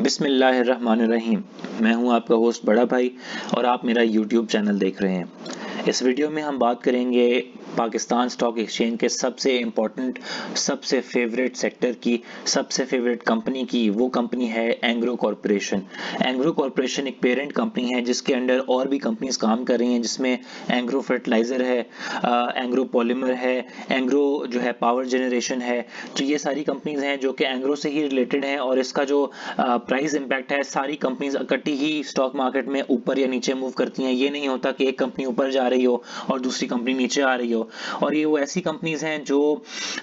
बिस्मिल्लाहिर्रहमानिर्रहीम। मैं हूं आपका होस्ट बड़ा भाई और आप मेरा यूट्यूब चैनल देख रहे हैं। इस वीडियो में हम बात करेंगे पाकिस्तान स्टॉक एक्सचेंज के सबसे इम्पोर्टेंट, सबसे फेवरेट सेक्टर की, सबसे फेवरेट कंपनी की। वो कंपनी है एंग्रो कॉरपोरेशन। एंग्रो कॉरपोरेशन एक पेरेंट कंपनी है जिसके अंडर और भी कंपनीज काम कर रही हैं, जिसमें एंग्रो फर्टिलाइज़र है, एंग्रो पॉलीमर है, एंग्रो जो है पावर जनरेशन है। तो ये सारी कंपनीज हैं जो कि एंग्रो से ही रिलेटेड हैं और इसका जो प्राइस इम्पैक्ट है, सारी कंपनीज इकट्ठी ही स्टॉक मार्केट में ऊपर या नीचे मूव करती हैं। ये नहीं होता कि एक कंपनी ऊपर जा रही हो और दूसरी कंपनी नीचे आ रही हो। और ये वो ऐसी कंपनीज हैं जो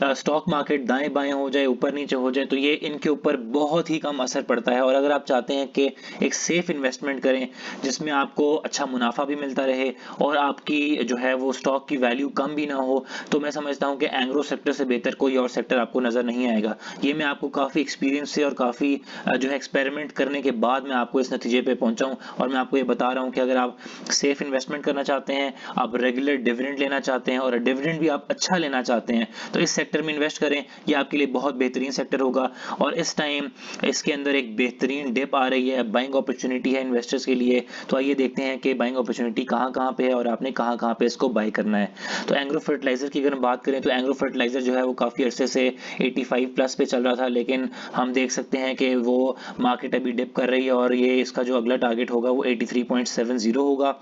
स्टॉक मार्केट दाएं बाएं हो जाए, ऊपर नीचे हो जाए, तो ये इनके ऊपर बहुत ही कम असर पड़ता है। और अगर आप चाहते हैं कि एक सेफ इन्वेस्टमेंट करें जिसमें आपको अच्छा मुनाफा भी मिलता रहे और आपकी जो है वो स्टॉक की वैल्यू कम भी ना हो, तो मैं समझता हूं कि एंग्रो सेक्टर से बेहतर कोई और सेक्टर आपको नजर नहीं आएगा। ये मैं आपको काफी एक्सपीरियंस से और काफी जो है एक्सपेरिमेंट करने के बाद मैं आपको इस नतीजे पे पहुंचा हूं। और मैं आपको ये बता रहा हूं कि अगर आप सेफ इन्वेस्टमेंट करना चाहते हैं, आप रेगुलर डिविडेंड लेना चाहते हैं और डिविडेंड भी आप अच्छा लेना चाहते हैं, तो इस सेक्टर में इन्वेस्ट करें। ये आपके लिए बहुत बेहतरीन सेक्टर होगा। और इस टाइम इसके अंदर एक बेहतरीन डिप आ रही है, बाइंग अपॉर्चुनिटी है इन्वेस्टर्स के लिए। तो आइए देखते हैं कि बाइंग अपॉर्चुनिटी कहाँ कहाँ पे है और आपने कहाँ कहाँ पे इसको बाय करना है। तो एंग्रो फर्टिलाइजर की अगर हम बात करें तो एंग्रो फर्टिलाइजर जो है वो काफ़ी अरसे से 85 प्लस पे चल रहा था, लेकिन हम देख सकते हैं कि वो मार्केट अभी डिप कर रही है और ये इसका जो अगला टारगेट होगा वो 83.70 होगा।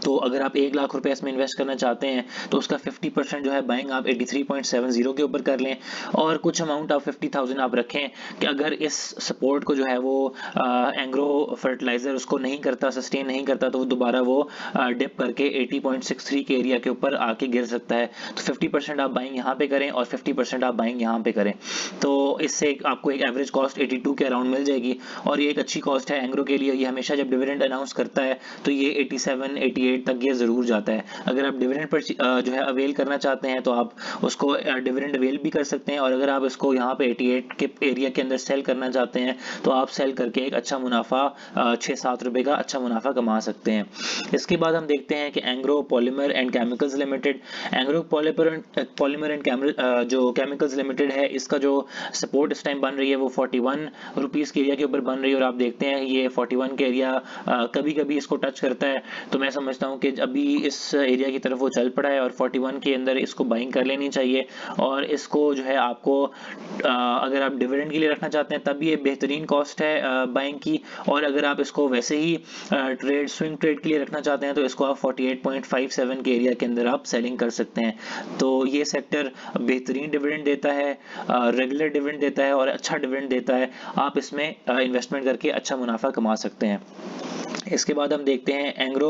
तो अगर आप 1 लाख रुपए इसमें इन्वेस्ट करना चाहते हैं तो उसका 50% जो है बाइंग आप 83.70 के ऊपर कर लें और कुछ अमाउंट आप 50,000 आप रखें कि अगर इस सपोर्ट को जो है वो एंग्रो फर्टिलाइजर उसको नहीं करता, सस्टेन नहीं करता, तो दोबारा वो डिप करके 80.63 के एरिया के ऊपर आके गिर सकता है। तो 50% आप बाइंग यहाँ पे करें और 50% आप बाइंग यहाँ पे करें, तो इससे आपको एक एवरेज कॉस्ट 82 के अराउंड मिल जाएगी। और ये एक अच्छी कॉस्ट है एंग्रो के लिए। ये हमेशा जब डिविडेंड अनाउंस करता है तो ये 87 88 तक ये ज़रूर जाता है। अगर आप डिविडेंड पर जो है अवेल करना चाहते हैं तो आप उसको डिविडेंड अवेल भी कर सकते हैं। और अगर आप इसको यहाँ पे 88 के एरिया के अंदर सेल करना चाहते हैं तो आप सेल करके एक अच्छा मुनाफा 6-7 रुपए का अच्छा मुनाफा कमा सकते हैं। इसके बाद हम देखते हैं कि Engro polymer and chemicals limited. Engro polymer and जो केमिकल्स लिमिटेड है, इसका जो सपोर्ट इस टाइम बन रही है वो 41 रुपीज़ के एरिया के ऊपर बन रही है। और आप देखते हैं ये 41 के एरिया कभी कभी इसको टच करता है, तो मैं समझता हूँ कि अभी इस एरिया की तरफ वो चल पड़ा है और 41 के अंदर इसको बाइंग कर लेनी चाहिए। और इसको जो है आपको अगर आप डिविडेंड के लिए रखना चाहते हैं तब ये बेहतरीन कॉस्ट है बाइंग की। और अगर आप इसको वैसे ही ट्रेड स्विंग ट्रेड के लिए रखना चाहते हैं तो इसको आप 48.57 के एरिया के अंदर आप सेलिंग कर सकते हैं। तो ये सेक्टर बेहतरीन डिविडेंड देता है, रेगुलर डिविडेंड देता है और अच्छा डिविडेंड देता है। आप इसमें इन्वेस्टमेंट करके अच्छा मुनाफा कमा सकते हैं। इसके बाद हम देखते हैं एंग्रो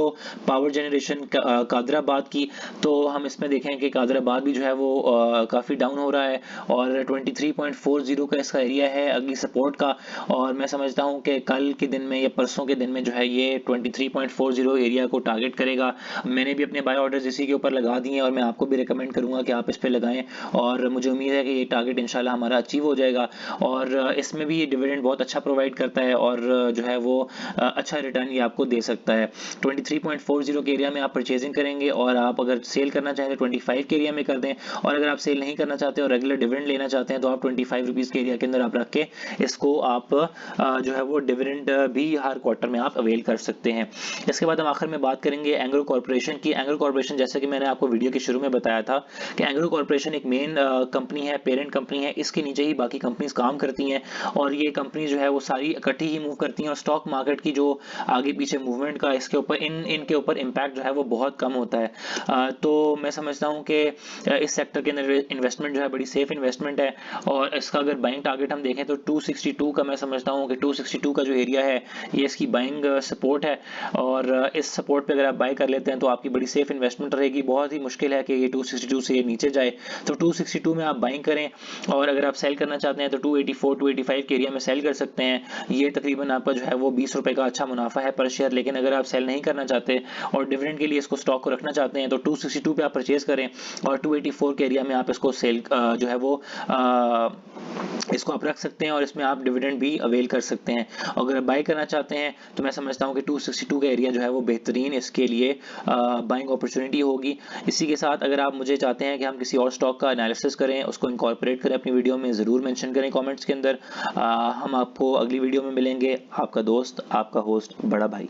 पावर जनरेशन कादराबाद की। तो हम इसमें देखें कि कादराबाद भी जो है वो काफ़ी डाउन हो रहा है और 23.40 का इसका एरिया है अगली सपोर्ट का। और मैं समझता हूं कि कल के दिन में या परसों के दिन में जो है ये 23.40 एरिया को टारगेट करेगा। मैंने भी अपने बाय ऑर्डर्स इसी के ऊपर लगा दिए हैं और मैं आपको भी रिकमेंड करूंगा कि आप इस पर लगाएं और मुझे उम्मीद है कि ये टारगेट इंशाल्लाह हमारा अचीव हो जाएगा। और इसमें भी ये डिविडेंड बहुत अच्छा प्रोवाइड करता है और जो है वो अच्छा रिटर्न ये आपको दे सकता है। 23.40 के एरिया में आप परचेजिंग करेंगे और आप अगर सेल करना चाहें तो 25 के एरिया में कर दें। और अगर आप सेल नहीं करना चाहते और रेगुलर डिविडेंड लेना चाहते हैं तो आप 25 रुपीज़ के एरिया के अंदर आप रख के इसको आप जो है वो डिविडेंड भी हर क्वार्टर में आप अवेल कर सकते हैं। इसके बाद हम आखिर में बात करेंगे एंग्रो कॉर्पोरेशन की। एंग्रो कॉर्पोरेशन, जैसे कि मैंने आपको वीडियो के शुरू में बताया था कि एंग्रो कॉर्पोरेशन एक मेन कंपनी है, पेरेंट कंपनी है। इसके नीचे ही बाकी कंपनीज काम करती हैं और ये कंपनी जो है वो सारी इकट्ठी ही मूव करती हैं और स्टॉक मार्केट की जो आगे पीछे मूवमेंट का इसके ऊपर इनके ऊपर इम्पैक्ट जो है वो बहुत कम होता है। तो मैं समझता हूँ कि इस सेक्टर के अंदर इन्वेस्टमेंट जो है बड़ी सेफ इन्वेस्टमेंट है। और इसका अगर बाइंग टारगेट हम देखें तो 262 का मैं समझता हूँ कि 262 का जो एरिया है ये इसकी बाइंग सपोर्ट है। और इस सपोर्ट पे अगर आप बाय कर लेते हैं तो आपकी बड़ी सेफ इन्वेस्टमेंट रहेगी। बहुत ही मुश्किल है कि ये 262 से ये नीचे जाए, तो 262 में आप बाइंग करें। और अगर आप सेल करना चाहते हैं तो 284 285 के एरिया में सेल कर सकते हैं। ये तकरीबन आपका जो है वो 20 रुपए का अच्छा मुनाफा है पर शेयर। लेकिन अगर आप सेल नहीं करना चाहते और डिविडेंड के लिए इसको स्टॉक को रखना चाहते हैं तो 262 पे आप परचेज करें और 284 के एरिया में आप इसको सेल जो है वो इसको आप रख सकते हैं और इसमें आप डिविडेंड भी अवेल कर सकते हैं। अगर बाय करना चाहते हैं तो मैं समझता हूँ कि 262 का एरिया जो है वो बेहतरीन इसके लिए बाइंग अपॉर्चुनिटी होगी। इसी के साथ अगर आप मुझे चाहते हैं कि हम किसी और स्टॉक का एनालिसिस करें, उसको इनकॉर्पोरेट करें अपनी वीडियो में, ज़रूर मेंशन करें कमेंट्स के अंदर। हम आपको अगली वीडियो में मिलेंगे। आपका दोस्त, आपका होस्ट बड़ा भाई।